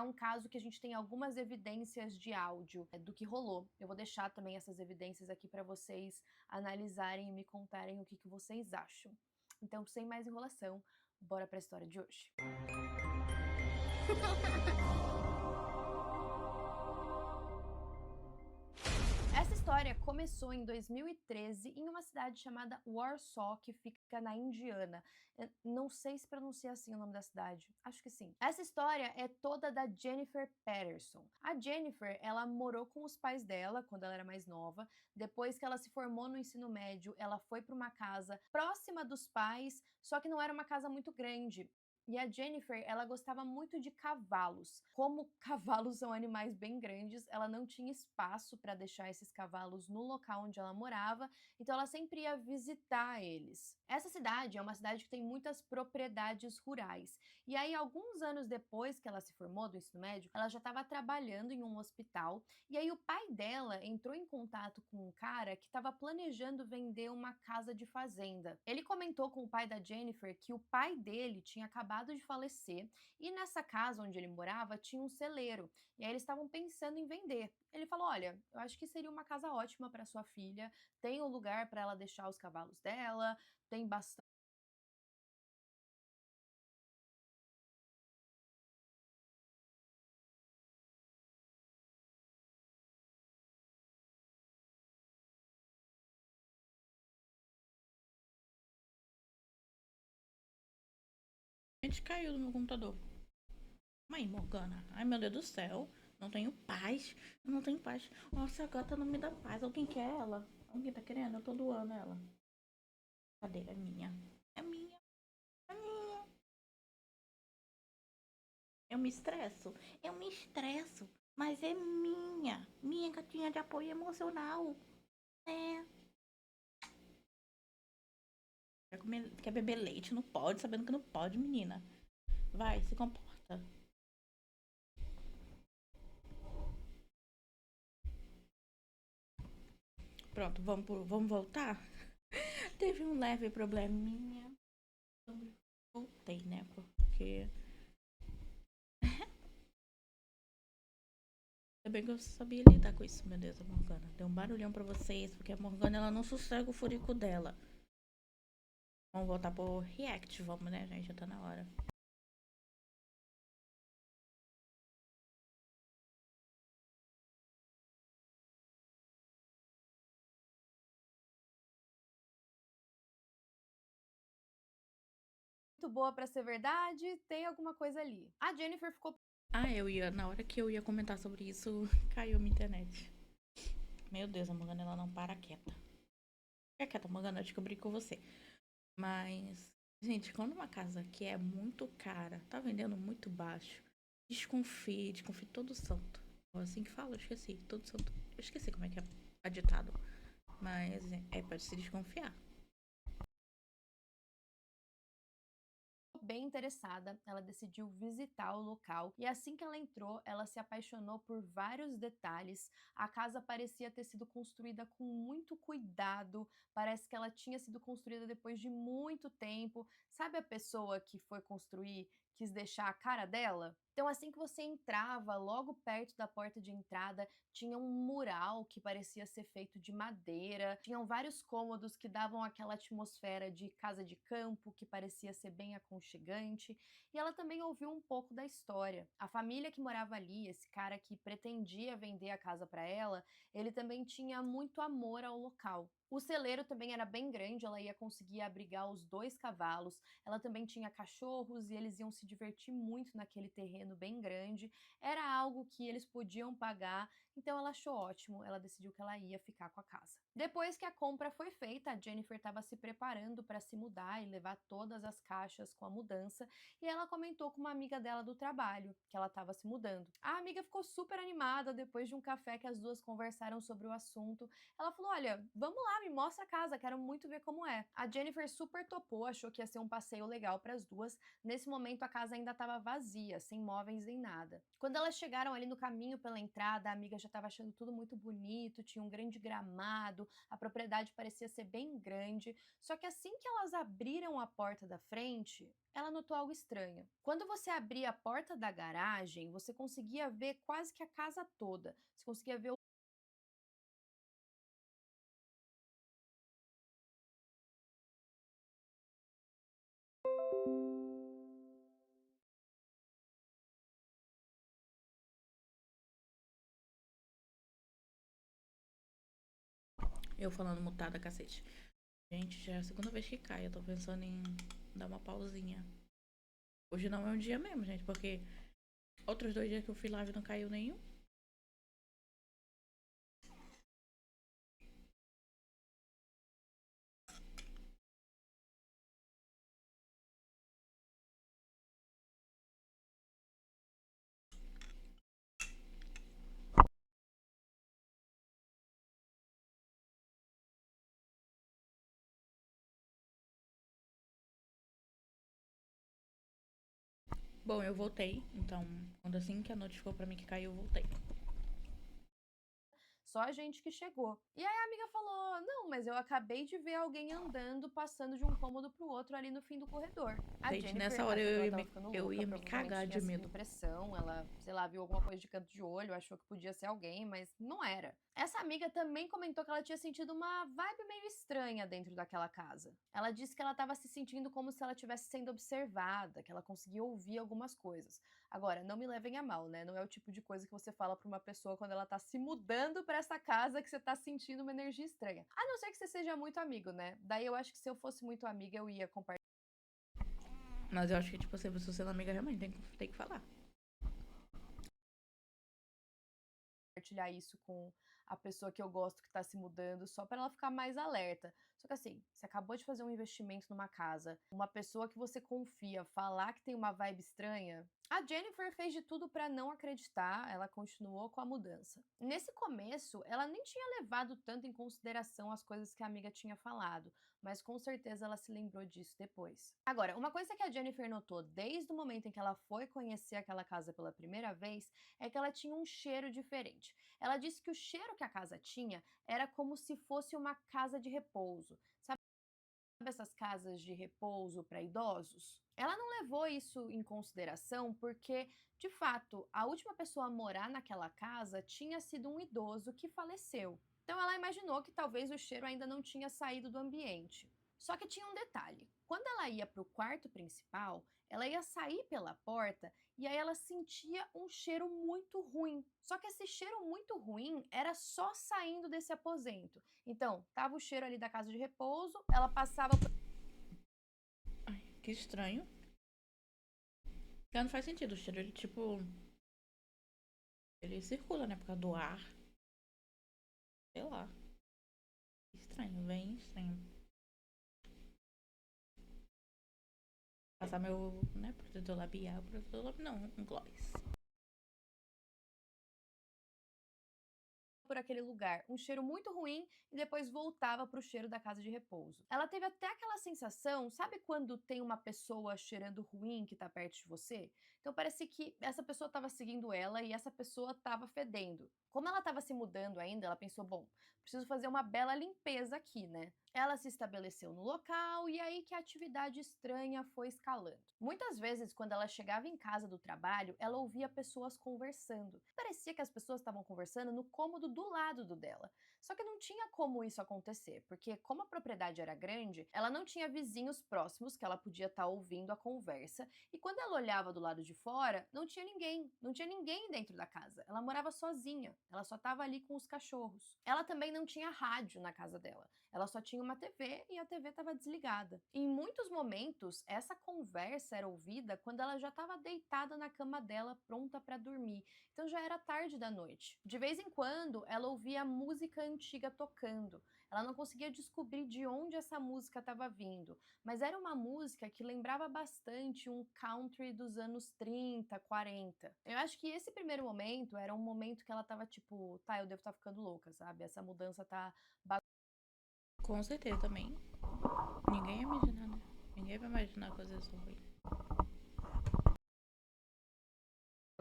um caso que a gente tem algumas evidências de áudio do que rolou. Eu vou deixar também essas evidências aqui para vocês analisarem e me contarem o que vocês acham. Então, sem mais enrolação, bora para a história de hoje. Essa história começou em 2013 em uma cidade chamada Warsaw, que fica na Indiana. Eu não sei se pronuncia assim o nome da cidade, acho que sim. Essa história é toda da Jennifer Patterson. A Jennifer, ela morou com os pais dela quando ela era mais nova. Depois que ela se formou no ensino médio, ela foi para uma casa próxima dos pais, só que não era uma casa muito grande. E a Jennifer, ela gostava muito de cavalos. Como cavalos são animais bem grandes, ela não tinha espaço para deixar esses cavalos no local onde ela morava, então ela sempre ia visitar eles. Essa cidade é uma cidade que tem muitas propriedades rurais. E aí, alguns anos depois que ela se formou do ensino médio, ela já estava trabalhando em um hospital, e aí o pai dela entrou em contato com um cara que estava planejando vender uma casa de fazenda. Ele comentou com o pai da Jennifer que o pai dele tinha acabado de falecer e nessa casa onde ele morava tinha um celeiro. E aí eles estavam pensando em vender. Ele falou: "Olha, eu acho que seria uma casa ótima para sua filha. Tem um lugar para ela deixar os cavalos dela, tem bastante." A gente caiu do meu computador. Mãe, Morgana. Ai, meu Deus do céu. Não tenho paz. Eu não tenho paz. Nossa, a gata não me dá paz. Alguém quer ela? Alguém tá querendo? Eu tô doando ela. Cadê? É minha. É minha. É minha. Eu me estresso. Eu me estresso. Mas é minha. Minha gatinha de apoio emocional. É. Quer beber leite? Não pode, sabendo que não pode, menina. Vai, se comporta. Pronto, vamos voltar? Teve um leve probleminha. Voltei, né? Porque. Ainda bem que eu sabia lidar com isso, meu Deus, a Morgana. Deu um barulhão pra vocês, porque a Morgana ela não sossega o furico dela. Vamos voltar pro React, vamos, né, gente? Já tá na hora. Muito boa para ser verdade, tem alguma coisa ali. A Jennifer ficou Na hora que eu ia comentar sobre isso, caiu minha internet. Meu Deus, a Morgana ela não para quieta. Fica quieta, Morgana, eu descobri com você. Mas, gente, quando uma casa que é muito cara, tá vendendo muito baixo, desconfie todo santo. Assim que fala, eu esqueci, todo santo. Eu esqueci como é que é a ditado. Mas é para se desconfiar. bem interessada, ela decidiu visitar o local e assim que ela entrou, ela se apaixonou por vários detalhes. A casa parecia ter sido construída com muito cuidado, parece que ela tinha sido construída depois de muito tempo. Sabe a pessoa que foi construir, quis deixar a cara dela? Então, assim que você entrava, logo perto da porta de entrada, tinha um mural que parecia ser feito de madeira, tinham vários cômodos que davam aquela atmosfera de casa de campo, que parecia ser bem aconchegante, e ela também ouviu um pouco da história. A família que morava ali, esse cara que pretendia vender a casa para ela, ele também tinha muito amor ao local. O celeiro também era bem grande, ela ia conseguir abrigar os 2 cavalos. Ela também tinha cachorros e eles iam se divertir muito naquele terreno bem grande. Era algo que eles podiam pagar, então ela achou ótimo, ela decidiu que ela ia ficar com a casa. Depois que a compra foi feita, a Jennifer estava se preparando para se mudar e levar todas as caixas com a mudança, e ela comentou com uma amiga dela do trabalho que ela estava se mudando. A amiga ficou super animada depois de um café que as duas conversaram sobre o assunto. Ela falou: "Olha, vamos lá, me mostra a casa, quero muito ver como é." A Jennifer super topou, achou que ia ser um passeio legal para as duas. Nesse momento a casa ainda estava vazia, sem móveis nem nada. nada. Quando elas chegaram ali no caminho pela entrada, a amiga já estava achando tudo muito bonito, tinha um grande gramado, a propriedade parecia ser bem grande, só que assim que elas abriram a porta da frente, ela notou algo estranho. Quando você abria a porta da garagem, você conseguia ver quase que a casa toda. Você conseguia ver Eu falando mutada, cacete. Gente, já é a segunda vez que cai. Eu tô pensando em dar uma pausinha. Hoje não é um dia mesmo, gente, porque outros 2 dias que eu fui live não caiu nenhum. Bom, eu voltei. Então, quando assim que a notificou pra mim que caiu, eu voltei. só a gente que chegou. E aí a amiga falou: Não, mas eu acabei de ver alguém andando, passando de um cômodo pro outro ali no fim do corredor. A Gente, Jennifer nessa hora achou que eu ela ia tava me, ficando eu louca, ia me provavelmente cagar tinha de sido medo. impressão, ela, sei lá, viu alguma coisa de canto de olho, achou que podia ser alguém, mas não era. Essa amiga também comentou que ela tinha sentido uma vibe meio estranha dentro daquela casa. Ela disse que ela estava se sentindo como se ela estivesse sendo observada, que ela conseguia ouvir algumas coisas. Agora, não me levem a mal, né? Não é o tipo de coisa que você fala pra uma pessoa quando ela tá se mudando pra essa casa que você tá sentindo uma energia estranha. A não ser que você seja muito amigo, né? Daí eu acho que se eu fosse muito amiga, eu ia Mas eu acho que, tipo, se você sendo amiga, realmente tem que falar. compartilhar isso com a pessoa que eu gosto que tá se mudando, só para ela ficar mais alerta. Só que assim, você acabou de fazer um investimento numa casa, uma pessoa que você confia falar que tem uma vibe estranha. A Jennifer fez de tudo para não acreditar, ela continuou com a mudança. Nesse começo, ela nem tinha levado tanto em consideração as coisas que a amiga tinha falado, mas com certeza ela se lembrou disso depois. Agora, uma coisa que a Jennifer notou desde o momento em que ela foi conhecer aquela casa pela primeira vez é que ela tinha um cheiro diferente. Ela disse que o cheiro que a casa tinha era como se fosse uma casa de repouso. Sabe essas casas de repouso para idosos? Ela não levou isso em consideração porque, de fato, a última pessoa a morar naquela casa tinha sido um idoso que faleceu. Então ela imaginou que talvez o cheiro ainda não tinha saído do ambiente. Só que tinha um detalhe: quando ela ia para o quarto principal, ela ia sair pela porta e aí ela sentia um cheiro muito ruim. Só que esse cheiro muito ruim era só saindo desse aposento. Então, tava o cheiro ali da casa de repouso, ela passava por Ai, que estranho. Já não faz sentido. O cheiro, ele, tipo... Ele circula, né? Por causa do ar. Sei lá. Estranho, bem estranho. Passar meu, né, protetor labial. Protetor labial, não, um gloss. por aquele lugar, um cheiro muito ruim e depois voltava para o cheiro da casa de repouso. Ela teve até aquela sensação, sabe quando tem uma pessoa cheirando ruim que tá perto de você? Então parece que essa pessoa estava seguindo ela e essa pessoa estava fedendo. Como ela estava se mudando ainda, ela pensou, bom, preciso fazer uma bela limpeza aqui, né? Ela se estabeleceu no local e aí que a atividade estranha foi escalando. Muitas vezes, quando ela chegava em casa do trabalho, ela ouvia pessoas conversando. Parecia que as pessoas estavam conversando no cômodo do lado do dela. Só que não tinha como isso acontecer, porque como a propriedade era grande, ela não tinha vizinhos próximos que ela podia estar ouvindo a conversa, e quando ela olhava do lado de fora, não tinha ninguém, não tinha ninguém dentro da casa. Ela morava sozinha, ela só estava ali com os cachorros. Ela também não tinha rádio na casa dela. Ela só tinha uma TV e a TV estava desligada. Em muitos momentos, essa conversa era ouvida quando ela já estava deitada na cama dela, pronta para dormir. Então já era tarde da noite. De vez em quando, ela ouvia música antiga tocando. Ela não conseguia descobrir de onde essa música estava vindo, mas era uma música que lembrava bastante um country dos anos 30, 40. Eu acho que esse primeiro momento era um momento que ela estava tipo, tá, eu devo estar ficando louca, sabe? Essa mudança tá Com certeza também. Ninguém ia imaginar, né? Ninguém vai imaginar coisas ruins.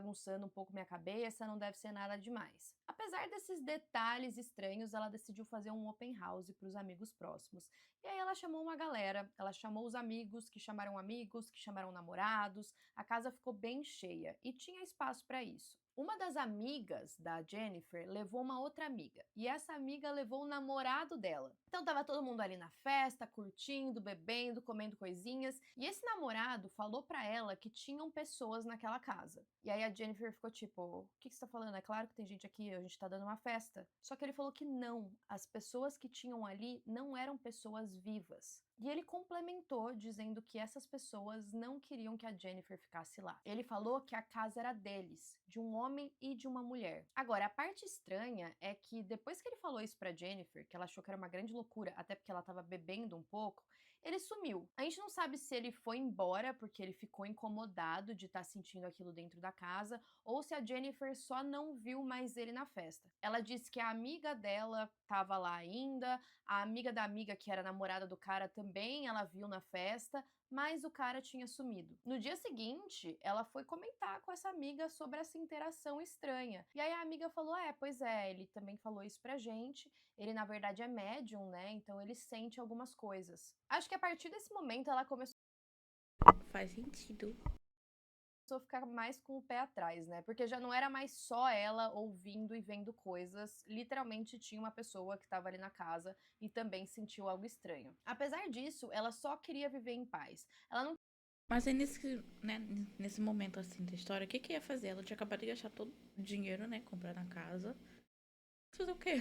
bagunçando um pouco minha cabeça, não deve ser nada demais. Apesar desses detalhes estranhos, ela decidiu fazer um open house para os amigos próximos. E aí ela chamou uma galera, ela chamou os amigos, que chamaram namorados, a casa ficou bem cheia e tinha espaço para isso. Uma das amigas da Jennifer levou uma outra amiga, e essa amiga levou o namorado dela. Então tava todo mundo ali na festa, curtindo, bebendo, comendo coisinhas, e esse namorado falou pra ela que tinham pessoas naquela casa. E aí a Jennifer ficou tipo, o que você tá falando? É claro que tem gente aqui, a gente tá dando uma festa. Só que ele falou que não, as pessoas que tinham ali não eram pessoas vivas. E ele complementou dizendo que essas pessoas não queriam que a Jennifer ficasse lá. Ele falou que a casa era deles, de um homem e de uma mulher. Agora, a parte estranha é que depois que ele falou isso pra Jennifer, que ela achou que era uma grande loucura, até porque ela tava bebendo um pouco, ele sumiu. A gente não sabe se ele foi embora porque ele ficou incomodado de estar sentindo aquilo dentro da casa ou se a Jennifer só não viu mais ele na festa. Ela disse que a amiga dela estava lá ainda, a amiga da amiga que era namorada do cara também ela viu na festa, mas o cara tinha sumido. No dia seguinte, ela foi comentar com essa amiga sobre essa interação estranha. E aí a amiga falou: pois é, ele também falou isso pra gente. Ele, na verdade, é médium, né? Então ele sente algumas coisas. Acho que a partir desse momento ela começou Faz sentido. a ficar mais com o pé atrás, né? Porque já não era mais só ela ouvindo e vendo coisas. Literalmente tinha uma pessoa que estava ali na casa e também sentiu algo estranho. Apesar disso, ela só queria viver em paz. Ela não Mas aí nesse momento assim da história, o que que ia fazer? Ela tinha acabado de gastar todo o dinheiro, né? Comprando a casa. Fazer o quê?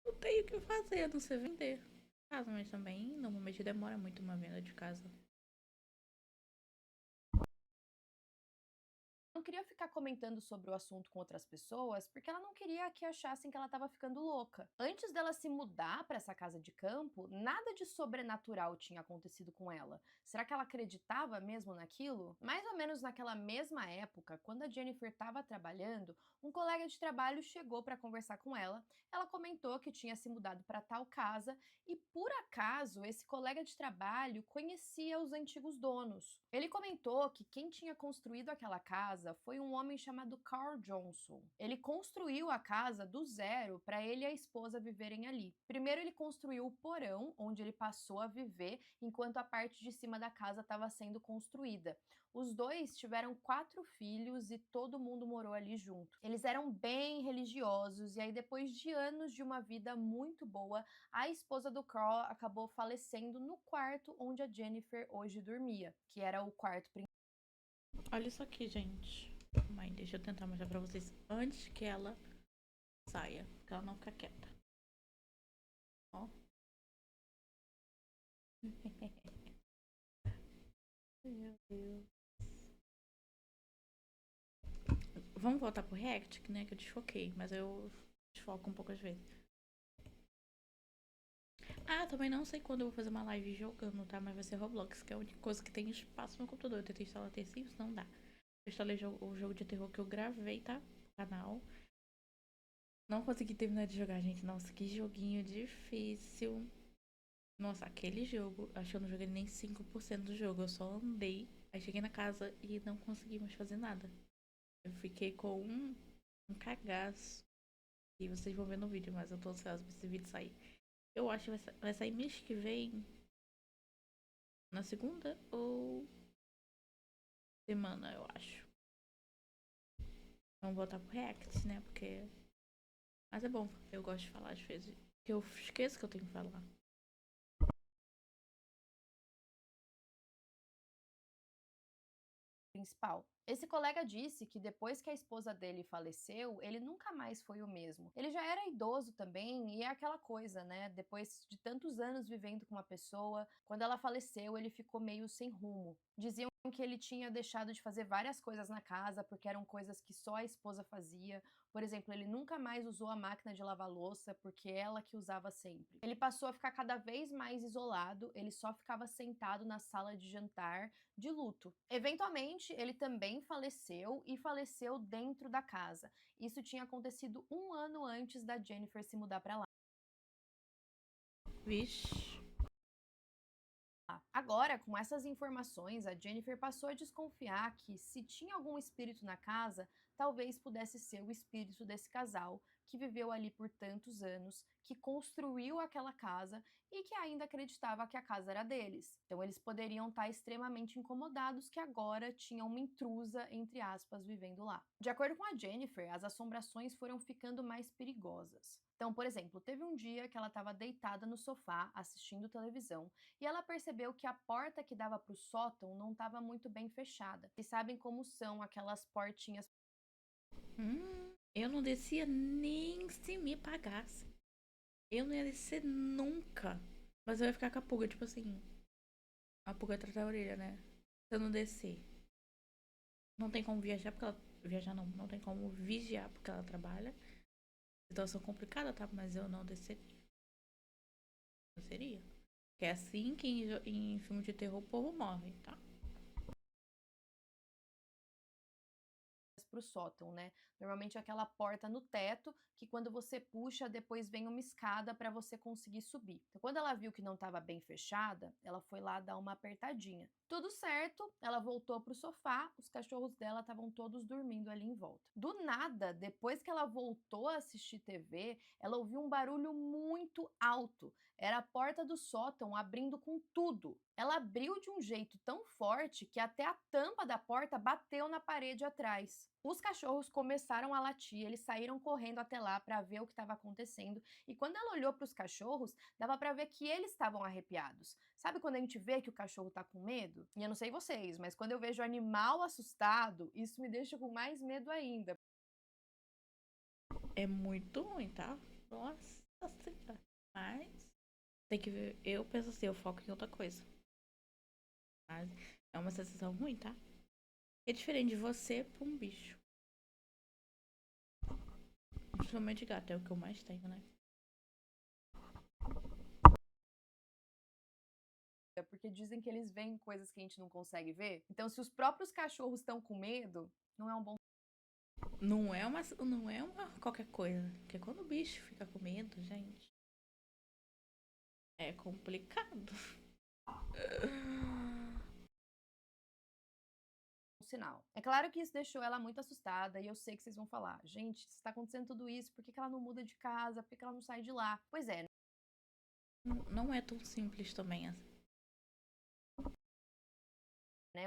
Não tenho o que fazer, a não ser vender casa, mas também normalmente demora muito uma venda de casa. não queria ficar comentando sobre o assunto com outras pessoas, porque ela não queria que achassem que ela estava ficando louca. Antes dela se mudar para essa casa de campo, nada de sobrenatural tinha acontecido com ela. Será que ela acreditava mesmo naquilo? Mais ou menos naquela mesma época, quando a Jennifer estava trabalhando, um colega de trabalho chegou para conversar com ela. Ela comentou que tinha se mudado para tal casa e, por acaso, esse colega de trabalho conhecia os antigos donos. Ele comentou que quem tinha construído aquela casa foi um homem chamado Carl Johnson. Ele construiu a casa do zero para ele e a esposa viverem ali. Primeiro ele construiu o porão, onde ele passou a viver, enquanto a parte de cima da casa estava sendo construída. Os dois tiveram 4 filhos e todo mundo morou ali junto. Eles eram bem religiosos e aí depois de anos de uma vida muito boa, a esposa do Carl acabou falecendo no quarto onde a Jennifer hoje dormia, que era o quarto principal. Olha isso aqui, gente. Mãe, deixa eu tentar mostrar pra vocês antes que ela saia, que ela não fica quieta. Ó. Meu Deus. Vamos voltar pro React, né? Que eu desfoquei, mas eu desfoco um pouco às vezes. Ah, também não sei quando eu vou fazer uma live jogando, tá? Mas vai ser Roblox, que é a única coisa que tem espaço no computador. Eu tentei instalar The Sims, não dá. Eu instalei o jogo de terror que eu gravei, tá? No canal. Não consegui terminar de jogar, gente. Nossa, que joguinho difícil. Nossa, aquele jogo, acho que eu não joguei nem 5% do jogo. Eu só andei. Aí cheguei na casa e não consegui mais fazer nada. Eu fiquei com um cagaço. E vocês vão ver no vídeo, mas eu tô ansiosa pra esse vídeo sair. Eu acho que vai sair mês que vem. Na segunda ou semana, eu acho. Vamos voltar pro React, né? Porque. Mas é bom, eu gosto de falar às vezes. Porque eu esqueço que eu tenho que falar. Principal. Esse colega disse que depois que a esposa dele faleceu, ele nunca mais foi o mesmo. Ele já era idoso também e é aquela coisa, né? Depois de tantos anos vivendo com uma pessoa, quando ela faleceu, ele ficou meio sem rumo. Diziam que ele tinha deixado de fazer várias coisas na casa porque eram coisas que só a esposa fazia. Por exemplo, ele nunca mais usou a máquina de lavar louça porque ela que usava sempre. Ele passou a ficar cada vez mais isolado, ele só ficava sentado na sala de jantar de luto. Eventualmente, ele também faleceu e faleceu dentro da casa. Isso tinha acontecido 1 ano antes da Jennifer se mudar para lá. Vixe. Agora, com essas informações, a Jennifer passou a desconfiar que, se tinha algum espírito na casa, talvez pudesse ser o espírito desse casal que viveu ali por tantos anos, que construiu aquela casa e que ainda acreditava que a casa era deles. Então, eles poderiam estar extremamente incomodados que agora tinha uma intrusa, entre aspas, vivendo lá. De acordo com a Jennifer, as assombrações foram ficando mais perigosas. Então, por exemplo, teve um dia que ela estava deitada no sofá assistindo televisão e ela percebeu que a porta que dava para o sótão não estava muito bem fechada. E sabem como são aquelas portinhas. Eu não descia nem se me pagasse. Eu não ia descer nunca. Mas eu ia ficar com a pulga, tipo assim. A pulga atrás da orelha, né? Se eu não descer. Não tem como viajar porque ela. Viajar não. Não tem como vigiar porque ela trabalha. Situação complicada, tá? Mas eu não desceria. Eu seria. Que é assim que em filme de terror o povo morre, tá? Para o sótão, né? Normalmente é aquela porta no teto que quando você puxa, depois vem uma escada para você conseguir subir. Então, quando ela viu que não estava bem fechada, ela foi lá dar uma apertadinha. Tudo certo, ela voltou para o sofá, os cachorros dela estavam todos dormindo ali em volta. Do nada, depois que ela voltou a assistir TV, ela ouviu um barulho muito alto. Era a porta do sótão abrindo com tudo. Ela abriu de um jeito tão forte que até a tampa da porta bateu na parede atrás. Os cachorros começaram a latir, eles saíram correndo até lá para ver o que estava acontecendo. E quando ela olhou para os cachorros, dava para ver que eles estavam arrepiados. Sabe quando a gente vê que o cachorro está com medo? E eu não sei vocês, mas quando eu vejo animal assustado, isso me deixa com mais medo ainda. É muito ruim, tá? Nossa senhora. Mas tem que ver. Eu penso assim, eu foco em outra coisa. Mas é uma sensação ruim, tá? É diferente de você pra um bicho. Principalmente gato, é o que eu mais tenho, né? Porque dizem que eles veem coisas que a gente não consegue ver. Então, se os próprios cachorros estão com medo, não é um bom. Não é uma qualquer coisa. Porque quando o bicho fica com medo, gente, é complicado. Sinal. É claro que isso deixou ela muito assustada e eu sei que vocês vão falar, gente, se está acontecendo tudo isso, por que ela não muda de casa? Por que ela não sai de lá? Pois é, Não é tão simples também assim. né?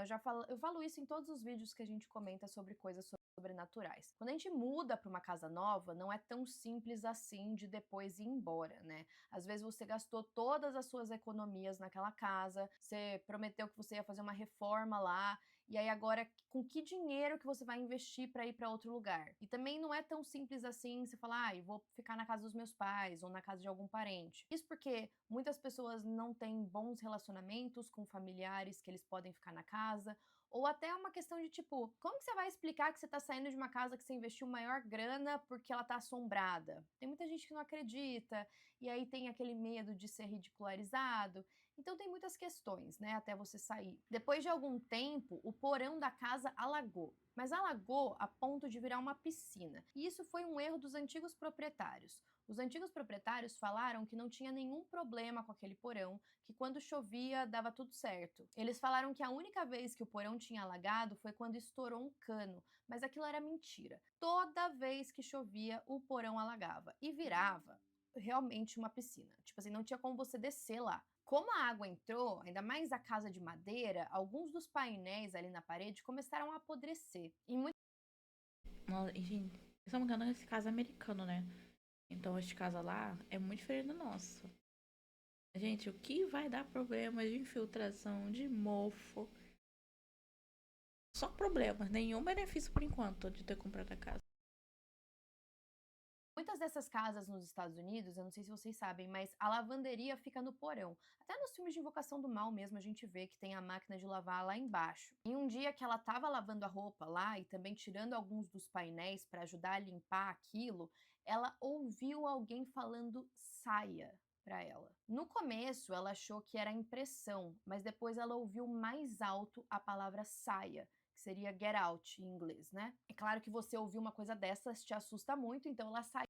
Eu falo isso em todos os vídeos que a gente comenta sobre coisas sobrenaturais. Quando a gente muda para uma casa nova, não é tão simples assim de depois ir embora, né? Às vezes você gastou todas as suas economias naquela casa, você prometeu que você ia fazer uma reforma lá, e aí agora com que dinheiro que você vai investir para ir para outro lugar? E também não é tão simples assim você falar, ah, eu vou ficar na casa dos meus pais ou na casa de algum parente. Isso porque muitas pessoas não têm bons relacionamentos com familiares que eles podem ficar na casa, ou até uma questão de tipo, como que você vai explicar que você está saindo de uma casa que você investiu maior grana porque ela está assombrada? Tem muita gente que não acredita, e aí tem aquele medo de ser ridicularizado. Então tem muitas questões, né, até você sair. Depois de algum tempo, o porão da casa alagou. Mas alagou a ponto de virar uma piscina. E isso foi um erro dos antigos proprietários. Os antigos proprietários falaram que não tinha nenhum problema com aquele porão, que quando chovia dava tudo certo. Eles falaram que a única vez que o porão tinha alagado foi quando estourou um cano, mas aquilo era mentira. Toda vez que chovia, o porão alagava e virava realmente uma piscina. Tipo assim, não tinha como você descer lá. Como a água entrou, ainda mais a casa de madeira, alguns dos painéis ali na parede começaram a apodrecer. E E, gente, se não me engano, esse caso é americano, né? Então, esse casa lá é muito diferente do nosso. Gente, o que vai dar problema de infiltração, de mofo? Só problemas, nenhum benefício por enquanto de ter comprado a casa. muitas dessas casas nos Estados Unidos, eu não sei se vocês sabem, mas a lavanderia fica no porão. Até nos filmes de Invocação do Mal mesmo, a gente vê que tem a máquina de lavar lá embaixo. E um dia que ela estava lavando a roupa lá e também tirando alguns dos painéis para ajudar a limpar aquilo, ela ouviu alguém falando saia para ela. No começo, ela achou que era impressão, mas depois ela ouviu mais alto a palavra saia, que seria get out em inglês, né? É claro que você ouvir uma coisa dessas te assusta muito, então ela saiu.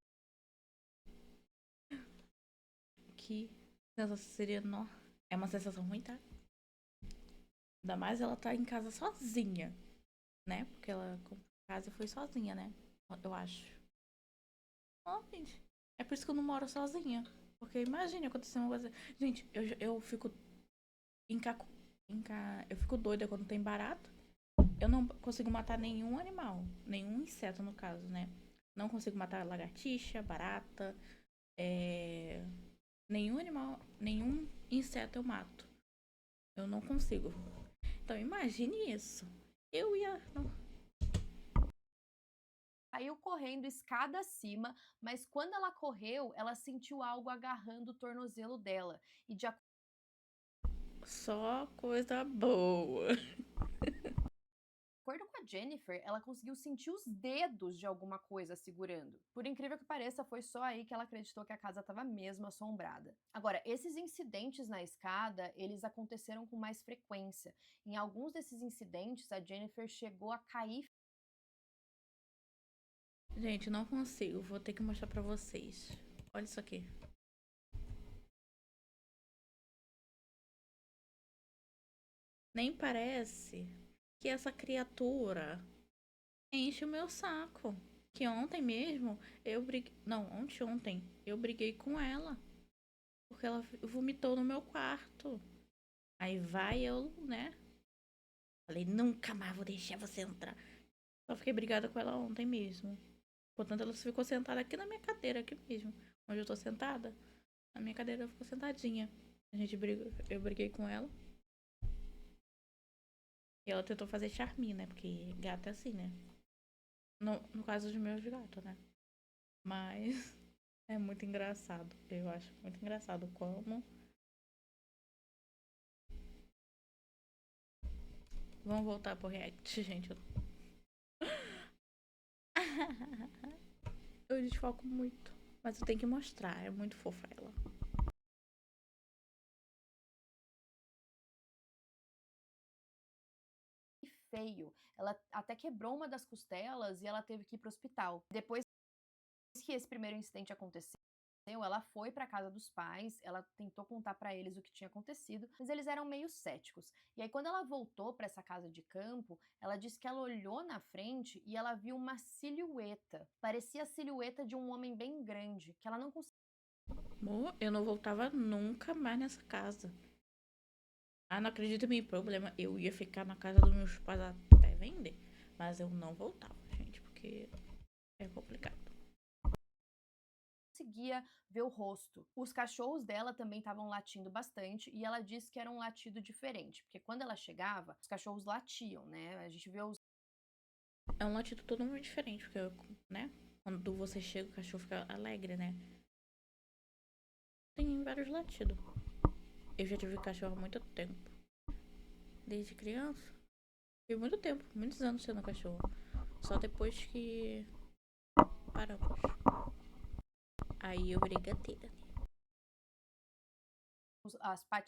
Que sensação seria, nó. É uma sensação ruim, tá? Ainda mais ela tá em casa sozinha, né? Porque ela comprou casa e foi sozinha, né? Eu acho. Ó, gente. É por isso que eu não moro sozinha. Porque imagine acontecer uma coisa. Gente, eu fico encaco, eu fico doida quando tem barato. Eu não consigo matar nenhum animal. Nenhum inseto, no caso, né? Não consigo matar lagartixa, barata. É... Nenhum animal, nenhum inseto eu mato. Eu não consigo. Então imagine isso. Eu ia. Saiu correndo escada acima, mas quando ela correu, ela sentiu algo agarrando o tornozelo dela. E de Só coisa boa. acordo com a Jennifer, ela conseguiu sentir os dedos de alguma coisa segurando. Por incrível que pareça, foi só aí que ela acreditou que a casa estava mesmo assombrada. Agora, esses incidentes na escada, eles aconteceram com mais frequência. Em alguns desses incidentes, a Jennifer chegou a cair. Gente, não consigo. Vou ter que mostrar pra vocês. Olha isso aqui. Nem parece que essa criatura enche o meu saco. Que ontem mesmo eu briguei. Não, ontem eu briguei com ela. Porque ela vomitou no meu quarto. Aí vai eu, né? Falei, nunca mais vou deixar você entrar. Só fiquei brigada com ela ontem mesmo. Portanto, ela ficou sentada aqui na minha cadeira, aqui mesmo. Onde eu tô sentada. Na minha cadeira ela ficou sentadinha. A gente brigou, eu briguei com ela. E ela tentou fazer charminho, né? Porque gato é assim, né? No caso dos meus gatos, né? Mas é muito engraçado. Eu acho muito engraçado como. Vamos voltar pro React, gente. Eu desfoco muito. Mas eu tenho que mostrar. É muito fofa ela. Feio. Ela até quebrou uma das costelas e ela teve que ir para o hospital. Depois que esse primeiro incidente aconteceu, ela foi para casa dos pais, ela tentou contar para eles o que tinha acontecido, mas eles eram meio céticos. E aí quando ela voltou para essa casa de campo, ela disse que ela olhou na frente e ela viu uma silhueta. Parecia a silhueta de um homem bem grande, que ela não conseguia. Amor, eu não voltava nunca mais nessa casa. Ah, não acredito em mim. Problema. Eu ia ficar na casa dos meus pais até vender. Mas eu não voltava, gente, porque é complicado. Conseguia ver o rosto. Os cachorros dela também estavam latindo bastante e ela disse que era um latido diferente, porque quando ela chegava, os cachorros latiam, né? A gente vê os. É um latido totalmente diferente, porque, né? Quando você chega, o cachorro fica alegre, né? Tem vários latidos. Eu já tive cachorro há muito tempo. Desde criança. Tive muito tempo, muitos anos tendo cachorro. Só depois que paramos. Aí eu virei gateira.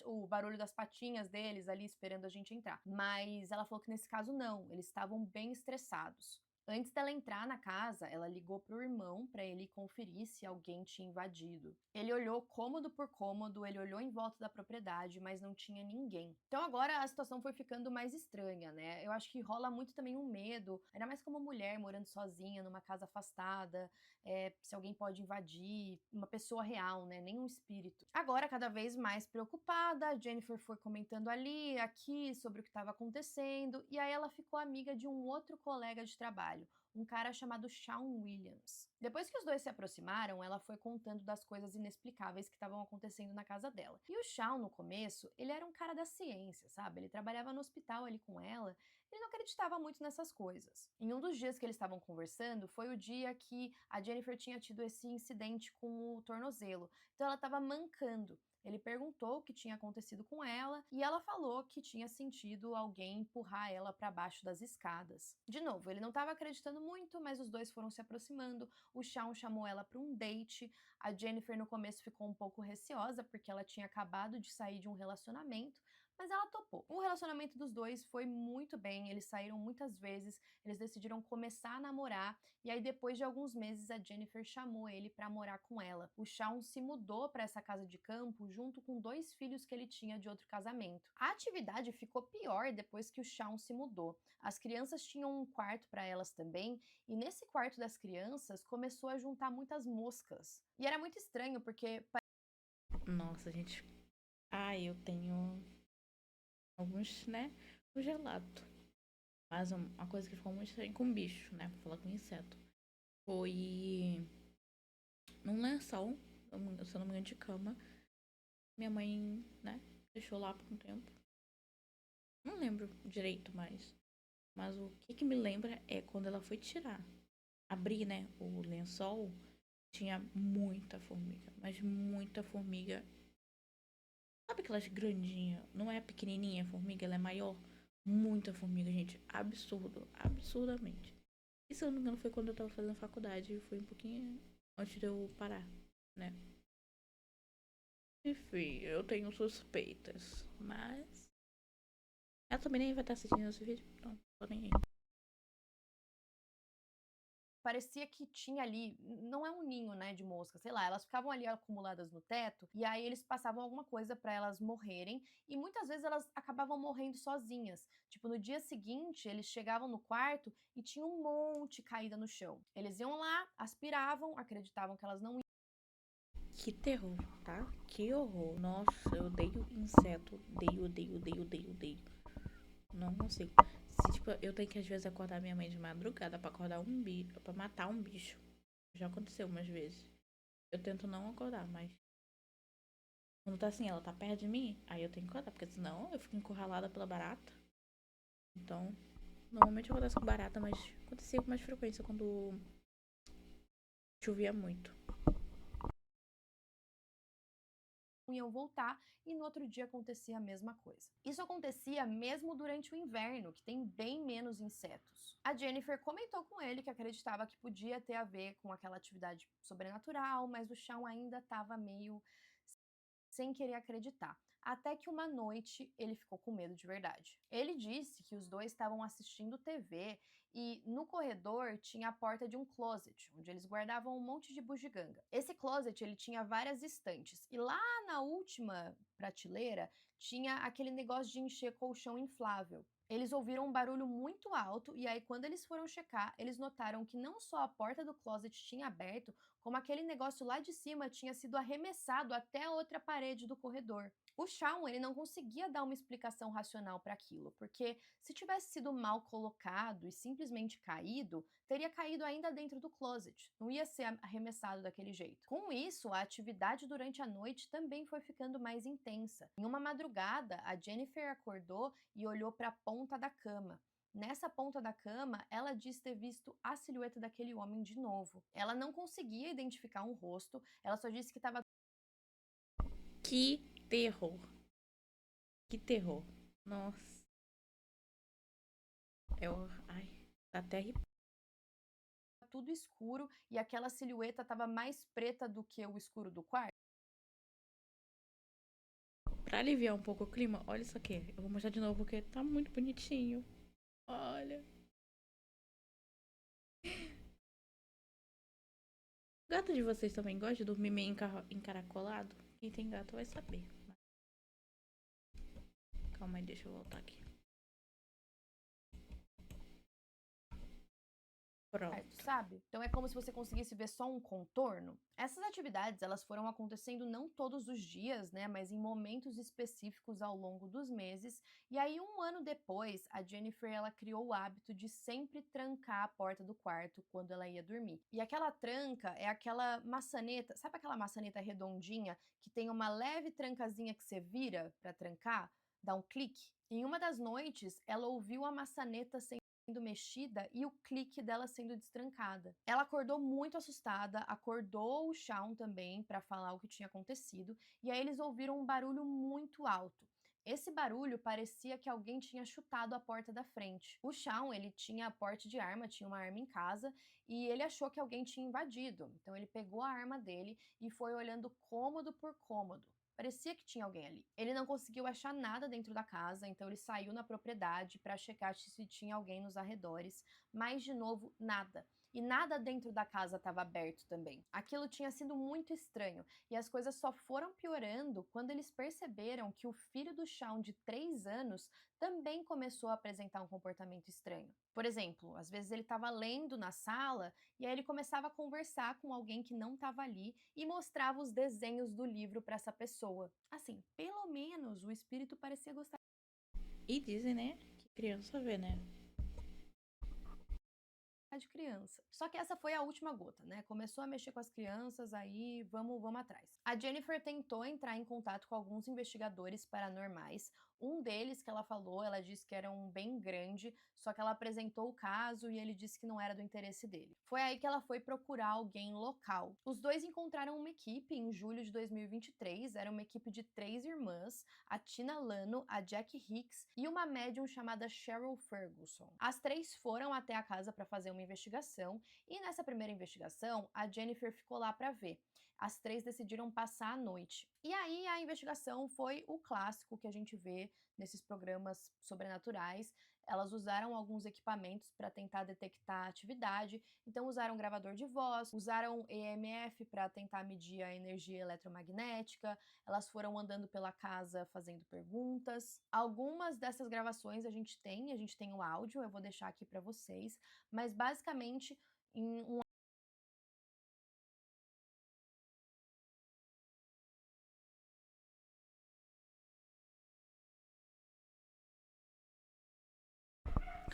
O barulho das patinhas deles ali esperando a gente entrar. Mas ela falou que nesse caso não, eles estavam bem estressados. Antes dela entrar na casa, ela ligou pro irmão para ele conferir se alguém tinha invadido. Ele olhou cômodo por cômodo, ele olhou em volta da propriedade, mas não tinha ninguém. Então agora a situação foi ficando mais estranha, né? Eu acho que rola muito também um medo, ainda mais como mulher morando sozinha numa casa afastada, se alguém pode invadir, uma pessoa real, né? Nem um espírito. Agora, cada vez mais preocupada, a Jennifer foi comentando ali, aqui, sobre o que estava acontecendo, e aí ela ficou amiga de um outro colega de trabalho, um cara chamado Shawn Williams. Depois que os dois se aproximaram, ela foi contando das coisas inexplicáveis que estavam acontecendo na casa dela. E o Shawn, no começo, ele era um cara da ciência, sabe? Ele trabalhava no hospital ali com ela, ele não acreditava muito nessas coisas. Em um dos dias que eles estavam conversando, foi o dia que a Jennifer tinha tido esse incidente com o tornozelo. Então ela estava mancando. Ele perguntou o que tinha acontecido com ela e ela falou que tinha sentido alguém empurrar ela para baixo das escadas. De novo, ele não estava acreditando muito, mas os dois foram se aproximando. O Shawn chamou ela para um date. A Jennifer no começo ficou um pouco receosa porque ela tinha acabado de sair de um relacionamento, mas ela topou. O relacionamento dos dois foi muito bem, eles saíram muitas vezes, eles decidiram começar a namorar, e aí depois de alguns meses a Jennifer chamou ele para morar com ela. O Shawn se mudou para essa casa de campo junto com 2 filhos que ele tinha de outro casamento. A atividade ficou pior depois que o Shawn se mudou. As crianças tinham um quarto para elas também, e nesse quarto das crianças começou a juntar muitas moscas. E era muito estranho porque Nossa, gente. Ah, eu tenho alguns, né? O gelato. Mas uma coisa que ficou muito estranha com bicho, né? Pra falar com inseto. Foi num lençol, se eu não me engano, de cama. Minha mãe, né? Deixou lá por um tempo. Não lembro direito mais. Mas o que me lembra é quando ela foi tirar. Abrir, né? O lençol. Tinha muita formiga. Mas muita formiga. Sabe aquelas grandinhas? Não é pequenininha a formiga, ela é maior. Muita formiga, gente. Absurdo. Absurdamente. E se eu não me engano foi quando eu tava fazendo faculdade. Foi um pouquinho antes de eu parar, né? Enfim, eu tenho suspeitas. Mas ela também nem vai estar assistindo esse vídeo. Então, tô nem aí. parecia que tinha ali, não é um ninho, né, de mosca, sei lá, elas ficavam ali acumuladas no teto e aí eles passavam alguma coisa para elas morrerem e muitas vezes elas acabavam morrendo sozinhas. Tipo, no dia seguinte, eles chegavam no quarto e tinha um monte caída no chão. Eles iam lá, aspiravam, acreditavam que elas não Que terror, tá? Que horror. Nossa, eu odeio inseto. Odeio, odeio, odeio, odeio, odeio. Não consigo. Se, tipo, eu tenho que às vezes acordar minha mãe de madrugada pra acordar um bicho, pra matar um bicho. Já aconteceu umas vezes. Eu tento não acordar, mas quando tá assim, ela tá perto de mim, aí eu tenho que acordar, porque senão eu fico encurralada pela barata. Então, normalmente acontece com barata, mas acontecia com mais frequência quando chovia muito. iam voltar e no outro dia acontecia a mesma coisa. Isso acontecia mesmo durante o inverno, que tem bem menos insetos. A Jennifer comentou com ele que acreditava que podia ter a ver com aquela atividade sobrenatural, mas o Shawn ainda estava meio sem querer acreditar. Até que uma noite ele ficou com medo de verdade. Ele disse que os dois estavam assistindo TV e no corredor tinha a porta de um closet, onde eles guardavam um monte de bugiganga. Esse closet ele tinha várias estantes e lá na última prateleira tinha aquele negócio de encher colchão inflável. Eles ouviram um barulho muito alto e aí quando eles foram checar, eles notaram que não só a porta do closet tinha aberto, como aquele negócio lá de cima tinha sido arremessado até a outra parede do corredor. O Shawn, ele não conseguia dar uma explicação racional para aquilo, porque se tivesse sido mal colocado e simplesmente caído, teria caído ainda dentro do closet, não ia ser arremessado daquele jeito. Com isso, a atividade durante a noite também foi ficando mais intensa. Em uma madrugada, a Jennifer acordou e olhou para a ponta da cama. Nessa ponta da cama, ela diz ter visto a silhueta daquele homem de novo. Ela não conseguia identificar um rosto, ela só disse que estava Que terror. Que terror. Nossa. Ai, tá até arrepiado. tudo escuro e aquela silhueta estava mais preta do que o escuro do quarto. Pra aliviar um pouco o clima, olha isso aqui. Eu vou mostrar de novo porque tá muito bonitinho. Olha. O gato de vocês também gosta de dormir meio encaracolado? Quem tem gato vai saber. Calma aí, deixa eu voltar aqui. Pronto. Sabe? Então é como se você conseguisse ver só um contorno. Essas atividades, elas foram acontecendo não todos os dias, né, mas em momentos específicos ao longo dos meses. E aí um ano depois, a Jennifer ela criou o hábito de sempre trancar a porta do quarto quando ela ia dormir. E aquela tranca é aquela maçaneta, sabe aquela maçaneta redondinha que tem uma leve trancazinha que você vira para trancar, dá um clique? Em uma das noites, ela ouviu a maçaneta sendo mexida e o clique dela sendo destrancada. Ela acordou muito assustada, acordou o Shawn também para falar o que tinha acontecido, e aí eles ouviram um barulho muito alto. Esse barulho parecia que alguém tinha chutado a porta da frente. O Shawn, ele tinha porte de arma, tinha uma arma em casa, e ele achou que alguém tinha invadido. Então ele pegou a arma dele e foi olhando cômodo por cômodo. Parecia que tinha alguém ali. Ele não conseguiu achar nada dentro da casa, então ele saiu na propriedade para checar se tinha alguém nos arredores, mas de novo, nada. E nada dentro da casa estava aberto também. Aquilo tinha sido muito estranho, e as coisas só foram piorando quando eles perceberam que o filho do Shawn, de 3 anos, também começou a apresentar um comportamento estranho. Por exemplo, às vezes ele estava lendo na sala e aí ele começava a conversar com alguém que não estava ali e mostrava os desenhos do livro para essa pessoa. Assim, pelo menos o espírito parecia gostar E dizem, né, que criança vê, né? de criança. Só que essa foi a última gota, né? Começou a mexer com as crianças, aí vamos atrás. A Jennifer tentou entrar em contato com alguns investigadores paranormais. Um deles que ela falou, ela disse que era um bem grande, só que ela apresentou o caso e ele disse que não era do interesse dele. Foi aí que ela foi procurar alguém local. Os dois encontraram uma equipe em julho de 2023, era uma equipe de 3 irmãs, a Tina Lano, a Jackie Hicks e uma médium chamada Cheryl Ferguson. As 3 foram até a casa para fazer uma investigação e nessa primeira investigação a Jennifer ficou lá para ver. As 3 decidiram passar a noite. E aí a investigação foi o clássico que a gente vê nesses programas sobrenaturais. Elas usaram alguns equipamentos para tentar detectar a atividade, então usaram gravador de voz, usaram EMF para tentar medir a energia eletromagnética, elas foram andando pela casa fazendo perguntas. Algumas dessas gravações a gente tem o áudio, eu vou deixar aqui para vocês, mas basicamente em um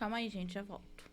Calma aí, gente, já volto.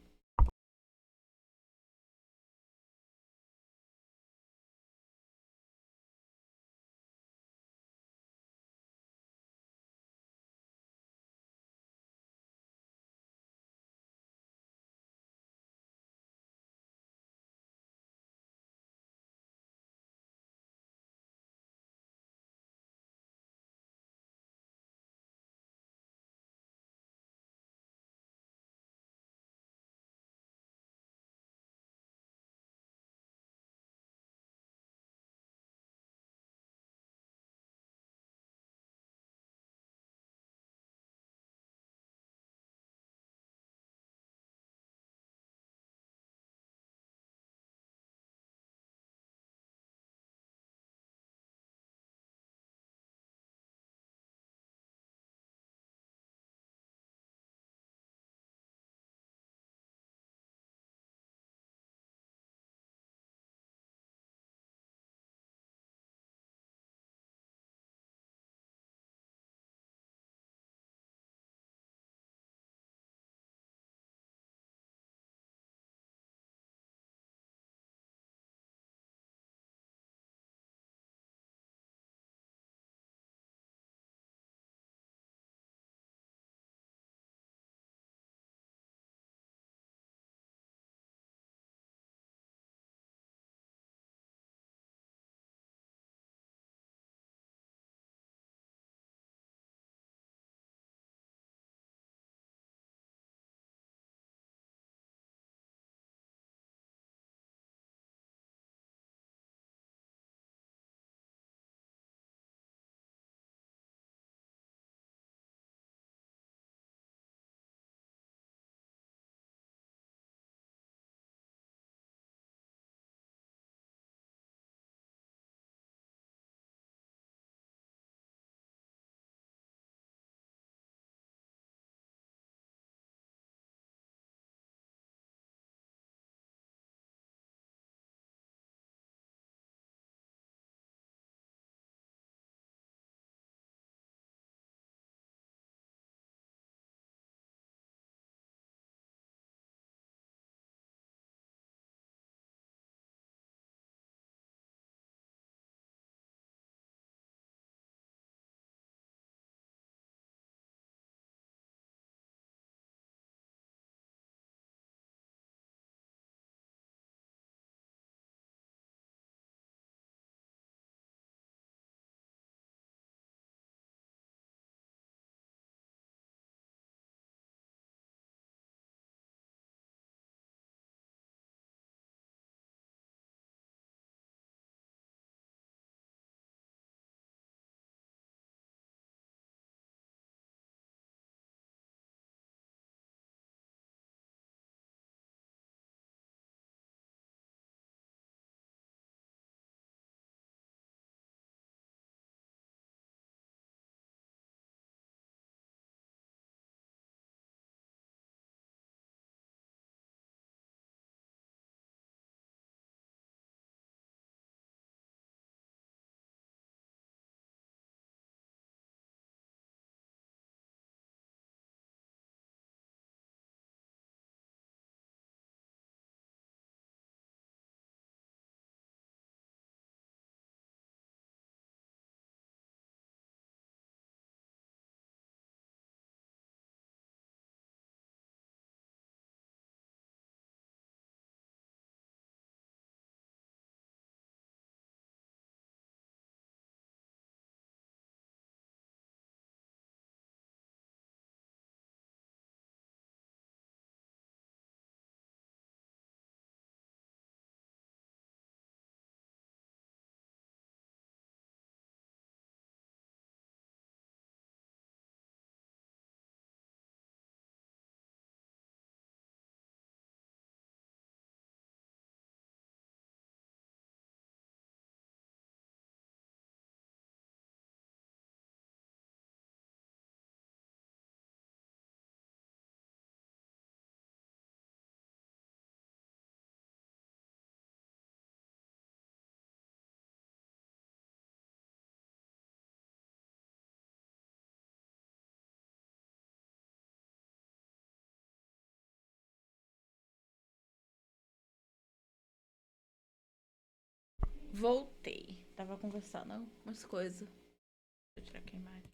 Voltei. Tava conversando umas coisas. Deixa eu tirar aqui a imagem.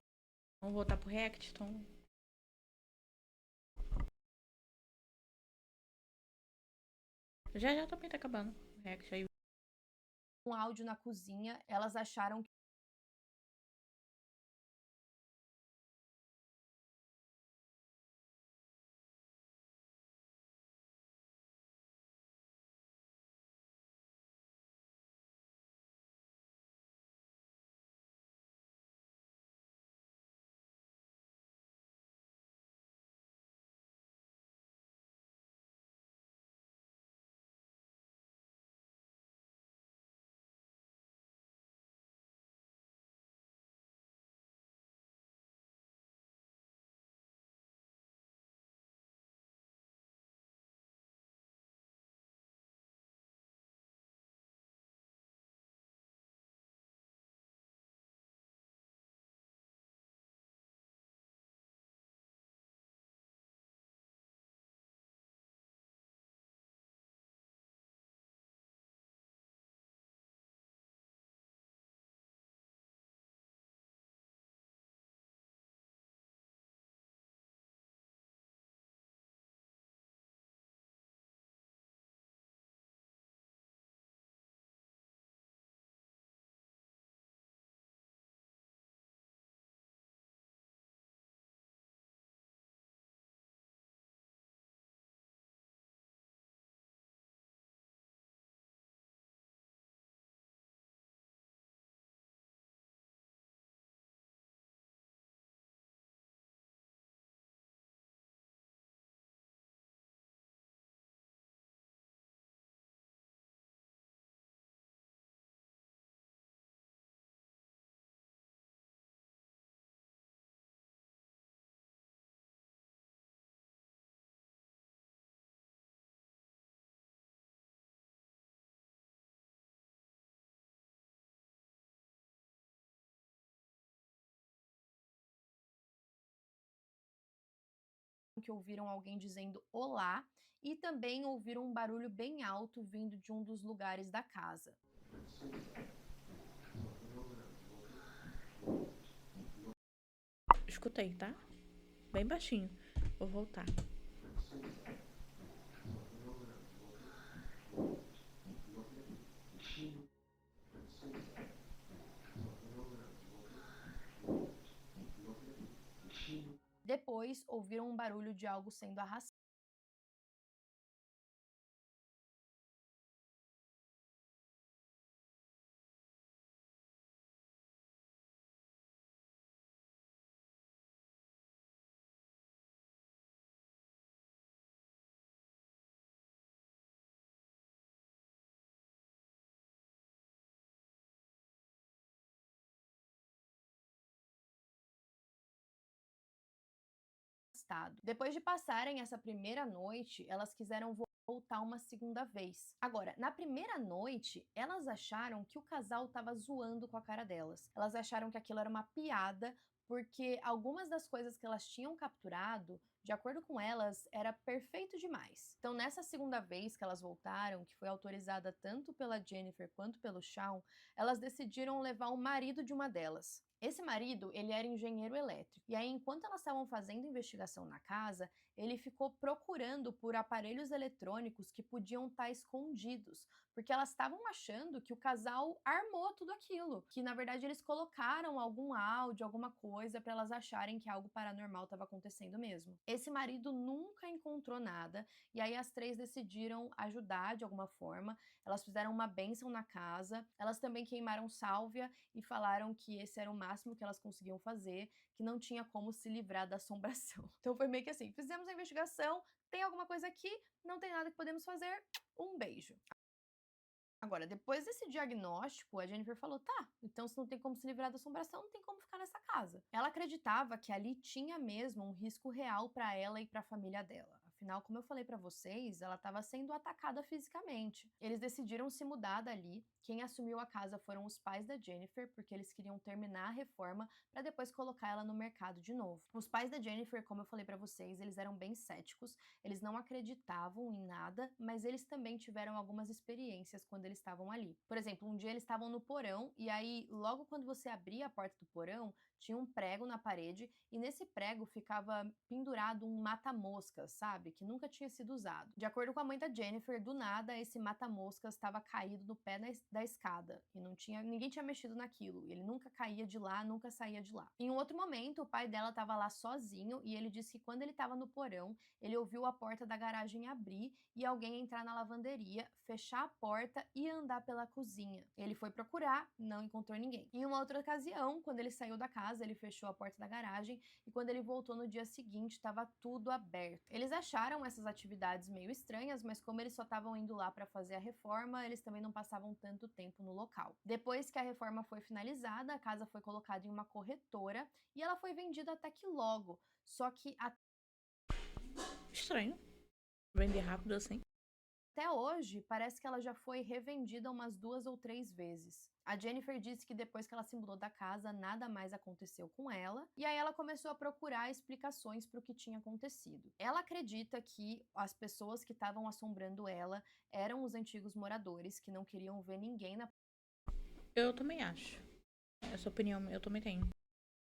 Vamos voltar pro React, então. Já também tá acabando o React aí. Um áudio na cozinha, elas acharam que ouviram alguém dizendo olá e também ouviram um barulho bem alto vindo de um dos lugares da casa. Escutei, tá? Bem baixinho. Vou voltar. Depois, ouviram um barulho de algo sendo arrastado. Depois de passarem essa primeira noite, elas quiseram voltar uma segunda vez. Agora, na primeira noite, elas acharam que o casal estava zoando com a cara delas. Elas acharam que aquilo era uma piada, porque algumas das coisas que elas tinham capturado, de acordo com elas, era perfeito demais. Então, nessa segunda vez que elas voltaram, que foi autorizada tanto pela Jennifer quanto pelo Shawn, elas decidiram levar o marido de uma delas. Esse marido, ele era engenheiro elétrico. E aí, enquanto elas estavam fazendo investigação na casa, ele ficou procurando por aparelhos eletrônicos que podiam estar escondidos, porque elas estavam achando que o casal armou tudo aquilo, que na verdade eles colocaram algum áudio, alguma coisa para elas acharem que algo paranormal estava acontecendo mesmo. Esse marido nunca encontrou nada, e aí as três decidiram ajudar de alguma forma. Elas fizeram uma bênção na casa, elas também queimaram sálvia e falaram que esse era o máximo que elas conseguiam fazer, que não tinha como se livrar da assombração. Então foi meio que assim, fizemos a investigação, tem alguma coisa aqui, não tem nada que podemos fazer, um beijo. Agora, depois desse diagnóstico, a Jennifer falou, tá, então se não tem como se livrar da assombração, não tem como ficar nessa casa. Ela acreditava que ali tinha mesmo um risco real para ela e para a família dela. Afinal, como eu falei pra vocês, ela estava sendo atacada fisicamente. Eles decidiram se mudar dali. Quem assumiu a casa foram os pais da Jennifer, porque eles queriam terminar a reforma para depois colocar ela no mercado de novo. Os pais da Jennifer, como eu falei pra vocês, eles eram bem céticos, eles não acreditavam em nada, mas eles também tiveram algumas experiências quando eles estavam ali. Por exemplo, um dia eles estavam no porão e aí, logo quando você abria a porta do porão, tinha um prego na parede e nesse prego ficava pendurado um mata-moscas, sabe? Que nunca tinha sido usado. De acordo com a mãe da Jennifer, do nada esse mata-moscas estava caído no pé da escada e ninguém tinha mexido naquilo. Ele nunca caía de lá, nunca saía de lá. Em um outro momento, o pai dela estava lá sozinho e ele disse que quando ele estava no porão, ele ouviu a porta da garagem abrir e alguém entrar na lavanderia, fechar a porta e andar pela cozinha. Ele foi procurar, não encontrou ninguém. Em uma outra ocasião, quando ele saiu da casa, ele fechou a porta da garagem e quando ele voltou no dia seguinte, estava tudo aberto. Eles acharam essas atividades meio estranhas, mas como eles só estavam indo lá para fazer a reforma, eles também não passavam tanto tempo no local. Depois que a reforma foi finalizada, a casa foi colocada em uma corretora e ela foi vendida até que logo. Só que Estranho. Vender rápido assim. até hoje, parece que ela já foi revendida umas 2 ou 3 vezes. A Jennifer disse que depois que ela se mudou da casa, nada mais aconteceu com ela, e aí ela começou a procurar explicações para o que tinha acontecido. Ela acredita que as pessoas que estavam assombrando ela eram os antigos moradores, que não queriam ver ninguém na Eu também acho. Essa opinião eu também tenho.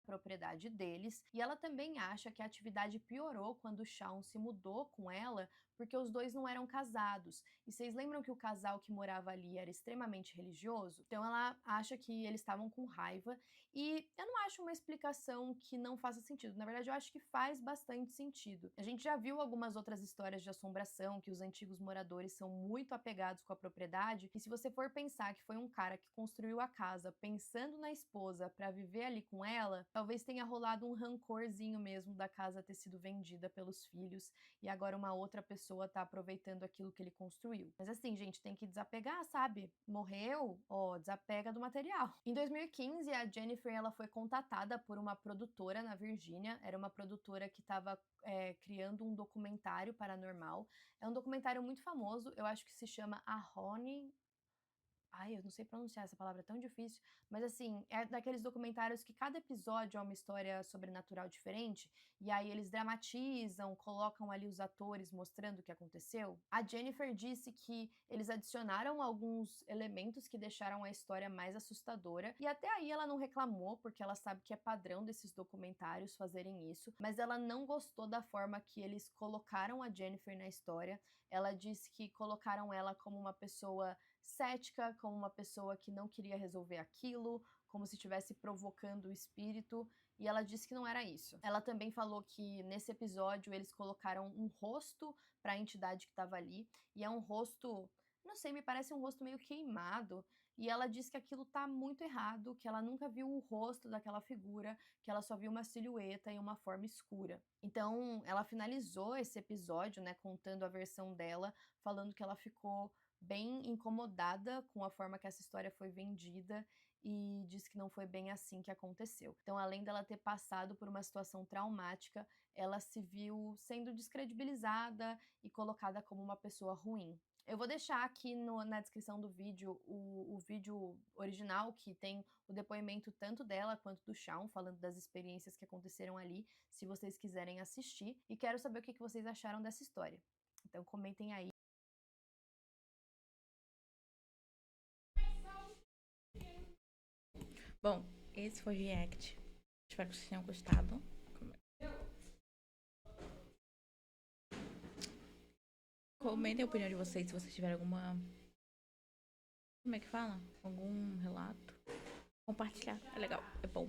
propriedade deles, e ela também acha que a atividade piorou quando o Shawn se mudou com ela, porque os dois não eram casados. E vocês lembram que o casal que morava ali era extremamente religioso? Então ela acha que eles estavam com raiva, e eu não acho uma explicação que não faça sentido. Na verdade, eu acho que faz bastante sentido. A gente já viu algumas outras histórias de assombração, que os antigos moradores são muito apegados com a propriedade, e se você for pensar que foi um cara que construiu a casa pensando na esposa para viver ali com ela, talvez tenha rolado um rancorzinho mesmo da casa ter sido vendida pelos filhos e agora uma outra pessoa tá aproveitando aquilo que ele construiu. Mas assim, gente, tem que desapegar, sabe? Morreu? Ó, desapega do material. Em 2015, a Jennifer ela foi contatada por uma produtora na Virgínia. Era uma produtora que estava criando um documentário paranormal. É um documentário muito famoso, eu acho que se chama A Haunting. Ai, eu não sei pronunciar essa palavra, é tão difícil. Mas assim, é daqueles documentários que cada episódio é uma história sobrenatural diferente, e aí eles dramatizam, colocam ali os atores mostrando o que aconteceu. A Jennifer disse que eles adicionaram alguns elementos que deixaram a história mais assustadora, e até aí ela não reclamou, porque ela sabe que é padrão desses documentários fazerem isso, mas ela não gostou da forma que eles colocaram a Jennifer na história. Ela disse que colocaram ela como uma pessoa cética, como uma pessoa que não queria resolver aquilo, como se estivesse provocando o espírito, e ela disse que não era isso. Ela também falou que nesse episódio eles colocaram um rosto para a entidade que estava ali, e é um rosto, não sei, me parece um rosto meio queimado, e ela disse que aquilo tá muito errado, que ela nunca viu o rosto daquela figura, que ela só viu uma silhueta e uma forma escura. Então, ela finalizou esse episódio, né, contando a versão dela, falando que ela ficou bem incomodada com a forma que essa história foi vendida e disse que não foi bem assim que aconteceu. Então, além dela ter passado por uma situação traumática, ela se viu sendo descredibilizada e colocada como uma pessoa ruim. Eu vou deixar aqui na descrição do vídeo o vídeo original, que tem o depoimento tanto dela quanto do Shawn, falando das experiências que aconteceram ali, se vocês quiserem assistir. E quero saber o que vocês acharam dessa história. Então comentem aí. Bom, esse foi o react. Espero que vocês tenham gostado. Comentem a opinião de vocês se vocês tiverem alguma... Como é que fala? Algum relato. Compartilhar. É legal. É bom.